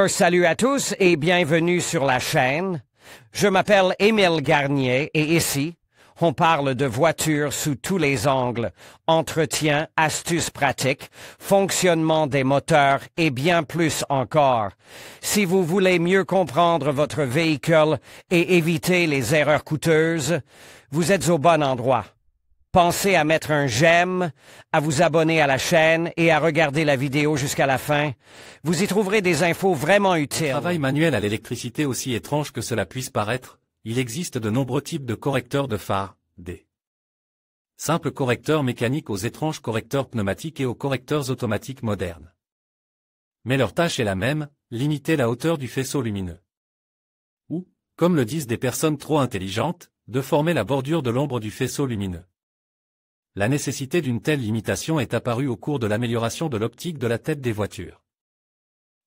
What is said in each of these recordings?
Salut à tous et bienvenue sur la chaîne. Je m'appelle Émile Garnier et ici, on parle de voitures sous tous les angles, entretien, astuces pratiques, fonctionnement des moteurs et bien plus encore. Si vous voulez mieux comprendre votre véhicule et éviter les erreurs coûteuses, vous êtes au bon endroit. Pensez à mettre un j'aime, à vous abonner à la chaîne et à regarder la vidéo jusqu'à la fin. Vous y trouverez des infos vraiment utiles. Travail manuel à l'électricité, aussi étrange que cela puisse paraître, il existe de nombreux types de correcteurs de phares, des simples correcteurs mécaniques aux étranges correcteurs pneumatiques et aux correcteurs automatiques modernes. Mais leur tâche est la même, limiter la hauteur du faisceau lumineux. Ou, comme le disent des personnes trop intelligentes, de former la bordure de l'ombre du faisceau lumineux. La nécessité d'une telle limitation est apparue au cours de l'amélioration de l'optique de la tête des voitures.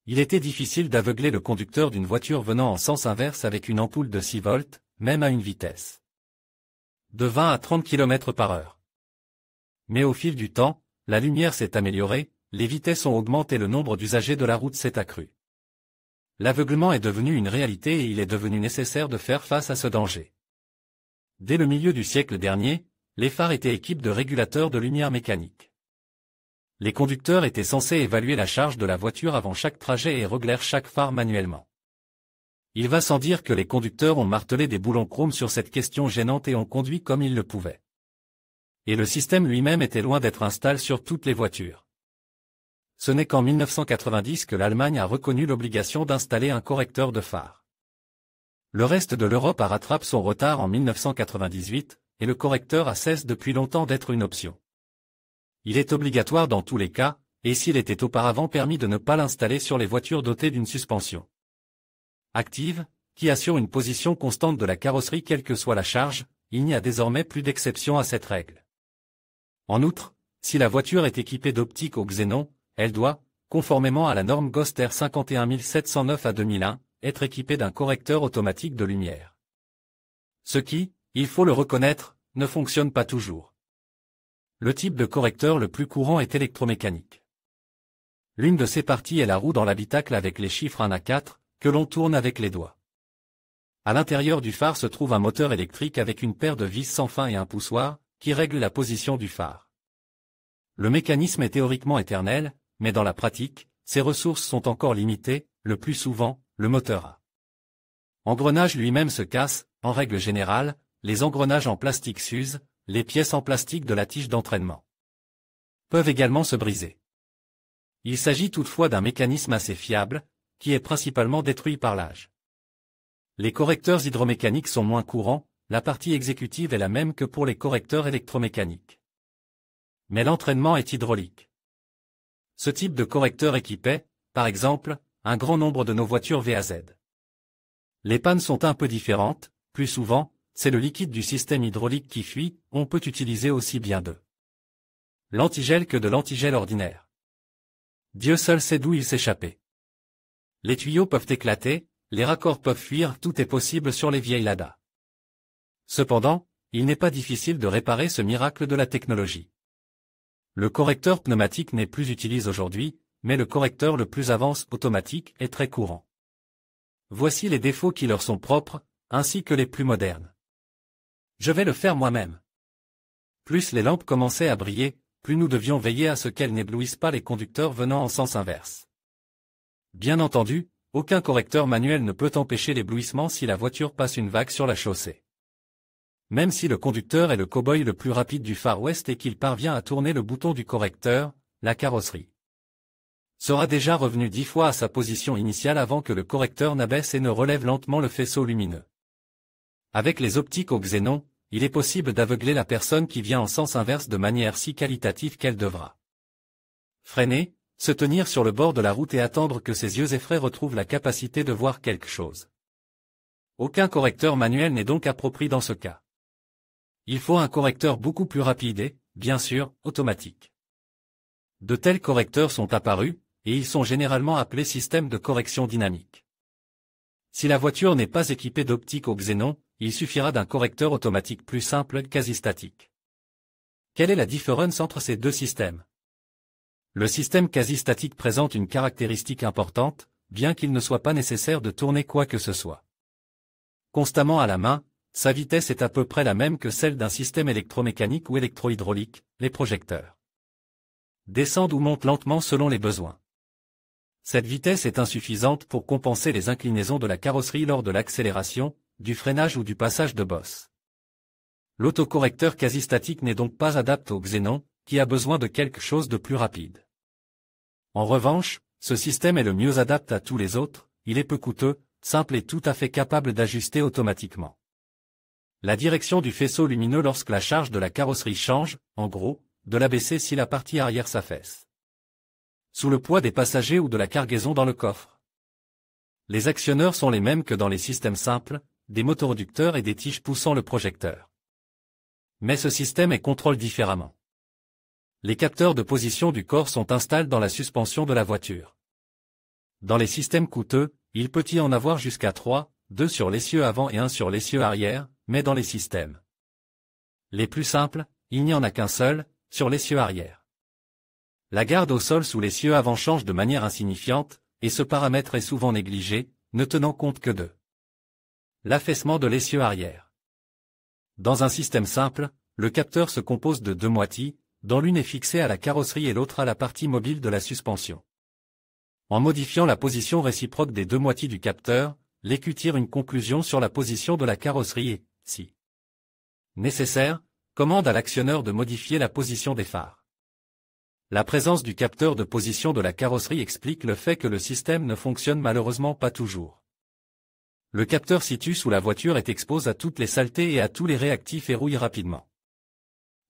Il était difficile d'aveugler le conducteur d'une voiture venant en sens inverse avec une ampoule de 6 volts, même à une vitesse de 20 à 30 km/h. Mais au fil du temps, la lumière s'est améliorée, les vitesses ont augmenté et le nombre d'usagers de la route s'est accru. L'aveuglement est devenu une réalité et il est devenu nécessaire de faire face à ce danger. Dès le milieu du siècle dernier, les phares étaient équipés de régulateurs de lumière mécanique. Les conducteurs étaient censés évaluer la charge de la voiture avant chaque trajet et régler chaque phare manuellement. Il va sans dire que les conducteurs ont martelé des boulons chrome sur cette question gênante et ont conduit comme ils le pouvaient. Et le système lui-même était loin d'être installé sur toutes les voitures. Ce n'est qu'en 1990 que l'Allemagne a reconnu l'obligation d'installer un correcteur de phare. Le reste de l'Europe a rattrapé son retard en 1998, et le correcteur a cessé depuis longtemps d'être une option. Il est obligatoire dans tous les cas, et s'il était auparavant permis de ne pas l'installer sur les voitures dotées d'une suspension active, qui assure une position constante de la carrosserie quelle que soit la charge, il n'y a désormais plus d'exception à cette règle. En outre, si la voiture est équipée d'optique au xénon, elle doit, conformément à la norme GOST R 51709 à 2001, être équipée d'un correcteur automatique de lumière. Ce qui, il faut le reconnaître, ne fonctionne pas toujours. Le type de correcteur le plus courant est électromécanique. L'une de ses parties est la roue dans l'habitacle avec les chiffres 1 à 4, que l'on tourne avec les doigts. À l'intérieur du phare se trouve un moteur électrique avec une paire de vis sans fin et un poussoir, qui règle la position du phare. Le mécanisme est théoriquement éternel, mais dans la pratique, ses ressources sont encore limitées, le plus souvent, le moteur à engrenage lui-même se casse, en règle générale, les engrenages en plastique s'usent, les pièces en plastique de la tige d'entraînement peuvent également se briser. Il s'agit toutefois d'un mécanisme assez fiable, qui est principalement détruit par l'âge. Les correcteurs hydromécaniques sont moins courants, la partie exécutive est la même que pour les correcteurs électromécaniques. Mais l'entraînement est hydraulique. Ce type de correcteur équipait, par exemple, un grand nombre de nos voitures VAZ. Les pannes sont un peu différentes, plus souvent, c'est le liquide du système hydraulique qui fuit, on peut utiliser aussi bien de l'antigel que de l'antigel ordinaire. Dieu seul sait d'où il s'échappait. Les tuyaux peuvent éclater, les raccords peuvent fuir, tout est possible sur les vieilles Lada. Cependant, il n'est pas difficile de réparer ce miracle de la technologie. Le correcteur pneumatique n'est plus utilisé aujourd'hui, mais le correcteur le plus avancé automatique est très courant. Voici les défauts qui leur sont propres, ainsi que les plus modernes. Je vais le faire moi-même. Plus les lampes commençaient à briller, plus nous devions veiller à ce qu'elles n'éblouissent pas les conducteurs venant en sens inverse. Bien entendu, aucun correcteur manuel ne peut empêcher l'éblouissement si la voiture passe une vague sur la chaussée. Même si le conducteur est le cow-boy le plus rapide du Far West et qu'il parvient à tourner le bouton du correcteur, la carrosserie sera déjà revenue 10 fois à sa position initiale avant que le correcteur n'abaisse et ne relève lentement le faisceau lumineux. Avec les optiques au xénon, il est possible d'aveugler la personne qui vient en sens inverse de manière si qualitative qu'elle devra freiner, se tenir sur le bord de la route et attendre que ses yeux effraient retrouvent la capacité de voir quelque chose. Aucun correcteur manuel n'est donc approprié dans ce cas. Il faut un correcteur beaucoup plus rapide et, bien sûr, automatique. De tels correcteurs sont apparus, et ils sont généralement appelés systèmes de correction dynamique. Si la voiture n'est pas équipée d'optique au xénon, il suffira d'un correcteur automatique plus simple, quasi statique. Quelle est la différence entre ces deux systèmes? Le système quasi-statique présente une caractéristique importante, bien qu'il ne soit pas nécessaire de tourner quoi que ce soit. Constamment à la main, sa vitesse est à peu près la même que celle d'un système électromécanique ou électrohydraulique, les projecteurs descendent ou montent lentement selon les besoins. Cette vitesse est insuffisante pour compenser les inclinaisons de la carrosserie lors de l'accélération, du freinage ou du passage de bosse. L'autocorrecteur quasi-statique n'est donc pas adapté au xénon, qui a besoin de quelque chose de plus rapide. En revanche, ce système est le mieux adapté à tous les autres, il est peu coûteux, simple et tout à fait capable d'ajuster automatiquement la direction du faisceau lumineux lorsque la charge de la carrosserie change, en gros, de l'abaisser si la partie arrière s'affaisse sous le poids des passagers ou de la cargaison dans le coffre. Les actionneurs sont les mêmes que dans les systèmes simples, des motoreducteurs et des tiges poussant le projecteur. Mais ce système est contrôlé différemment. Les capteurs de position du corps sont installés dans la suspension de la voiture. Dans les systèmes coûteux, il peut y en avoir jusqu'à 3, 2 sur l'essieu avant et 1 sur l'essieu arrière, mais dans les systèmes les plus simples, il n'y en a qu'un seul, sur l'essieu arrière. La garde au sol sous l'essieu avant change de manière insignifiante, et ce paramètre est souvent négligé, ne tenant compte que de l'affaissement de l'essieu arrière. Dans un système simple, le capteur se compose de deux moitiés, dont l'une est fixée à la carrosserie et l'autre à la partie mobile de la suspension. En modifiant la position réciproque des deux moitiés du capteur, l'écu tire une conclusion sur la position de la carrosserie et, si nécessaire, commande à l'actionneur de modifier la position des phares. La présence du capteur de position de la carrosserie explique le fait que le système ne fonctionne malheureusement pas toujours. Le capteur situé sous la voiture est exposé à toutes les saletés et à tous les réactifs et rouille rapidement.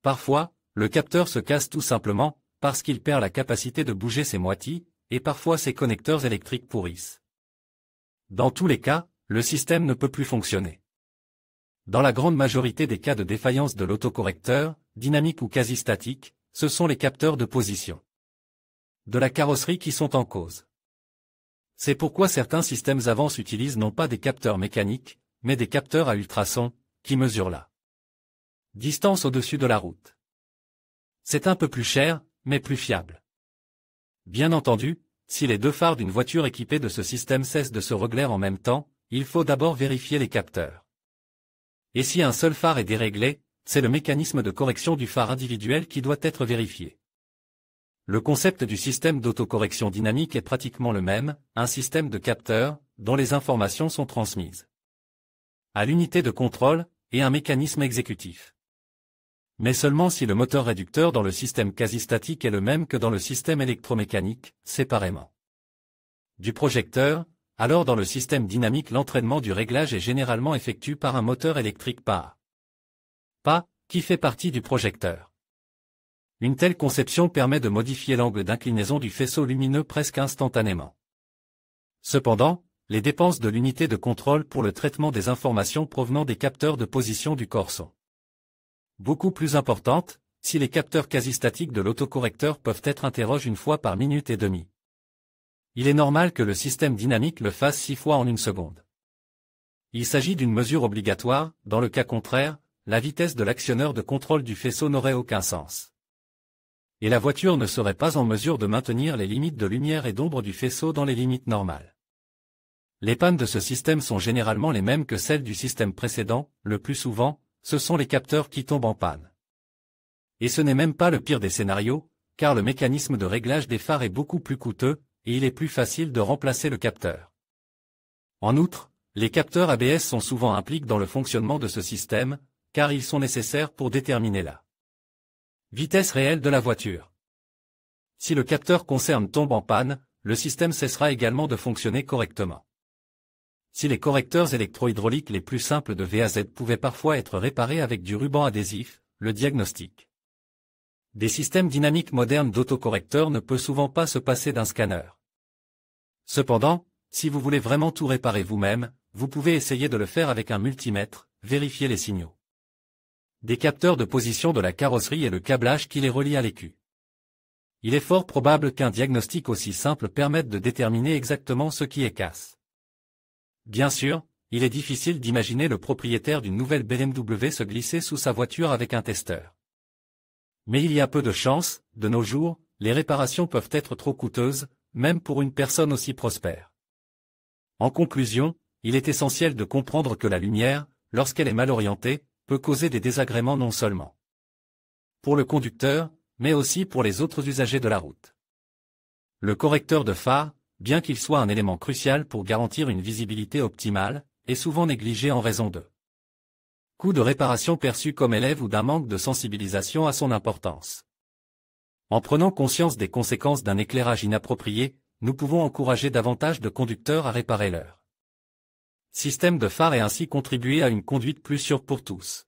Parfois, le capteur se casse tout simplement, parce qu'il perd la capacité de bouger ses moitiés, et parfois ses connecteurs électriques pourrissent. Dans tous les cas, le système ne peut plus fonctionner. Dans la grande majorité des cas de défaillance de l'autocorrecteur, dynamique ou quasi-statique, ce sont les capteurs de position de la carrosserie qui sont en cause. C'est pourquoi certains systèmes Avance utilisent non pas des capteurs mécaniques, mais des capteurs à ultrasons, qui mesurent la distance au-dessus de la route. C'est un peu plus cher, mais plus fiable. Bien entendu, si les deux phares d'une voiture équipée de ce système cessent de se régler en même temps, il faut d'abord vérifier les capteurs. Et si un seul phare est déréglé, c'est le mécanisme de correction du phare individuel qui doit être vérifié. Le concept du système d'autocorrection dynamique est pratiquement le même, un système de capteurs, dont les informations sont transmises à l'unité de contrôle, et un mécanisme exécutif. Mais seulement si le moteur réducteur dans le système quasi-statique est le même que dans le système électromécanique, séparément du projecteur, alors dans le système dynamique l'entraînement du réglage est généralement effectué par un moteur électrique pas, qui fait partie du projecteur. Une telle conception permet de modifier l'angle d'inclinaison du faisceau lumineux presque instantanément. Cependant, les dépenses de l'unité de contrôle pour le traitement des informations provenant des capteurs de position du corps sont beaucoup plus importantes, si les capteurs quasi-statiques de l'autocorrecteur peuvent être interrogés une fois par minute et demie. Il est normal que le système dynamique le fasse 6 fois en une seconde. Il s'agit d'une mesure obligatoire, dans le cas contraire, la vitesse de l'actionneur de contrôle du faisceau n'aurait aucun sens. Et la voiture ne serait pas en mesure de maintenir les limites de lumière et d'ombre du faisceau dans les limites normales. Les pannes de ce système sont généralement les mêmes que celles du système précédent, le plus souvent, ce sont les capteurs qui tombent en panne. Et ce n'est même pas le pire des scénarios, car le mécanisme de réglage des phares est beaucoup plus coûteux, et il est plus facile de remplacer le capteur. En outre, les capteurs ABS sont souvent impliqués dans le fonctionnement de ce système, car ils sont nécessaires pour déterminer la vitesse réelle de la voiture. Si le capteur concerne tombe en panne, le système cessera également de fonctionner correctement. Si les correcteurs électrohydrauliques les plus simples de VAZ pouvaient parfois être réparés avec du ruban adhésif, le diagnostic des systèmes dynamiques modernes d'autocorrecteurs ne peut souvent pas se passer d'un scanner. Cependant, si vous voulez vraiment tout réparer vous-même, vous pouvez essayer de le faire avec un multimètre, vérifier les signaux des capteurs de position de la carrosserie et le câblage qui les relie à l'écu. Il est fort probable qu'un diagnostic aussi simple permette de déterminer exactement ce qui est casse. Bien sûr, il est difficile d'imaginer le propriétaire d'une nouvelle BMW se glisser sous sa voiture avec un testeur. Mais il y a peu de chance, de nos jours, les réparations peuvent être trop coûteuses, même pour une personne aussi prospère. En conclusion, il est essentiel de comprendre que la lumière, lorsqu'elle est mal orientée, peut causer des désagréments non seulement pour le conducteur, mais aussi pour les autres usagers de la route. Le correcteur de phare, bien qu'il soit un élément crucial pour garantir une visibilité optimale, est souvent négligé en raison de coûts de réparation perçus comme élèves ou d'un manque de sensibilisation à son importance. En prenant conscience des conséquences d'un éclairage inapproprié, nous pouvons encourager davantage de conducteurs à réparer leur système de phare et ainsi contribuer à une conduite plus sûre pour tous.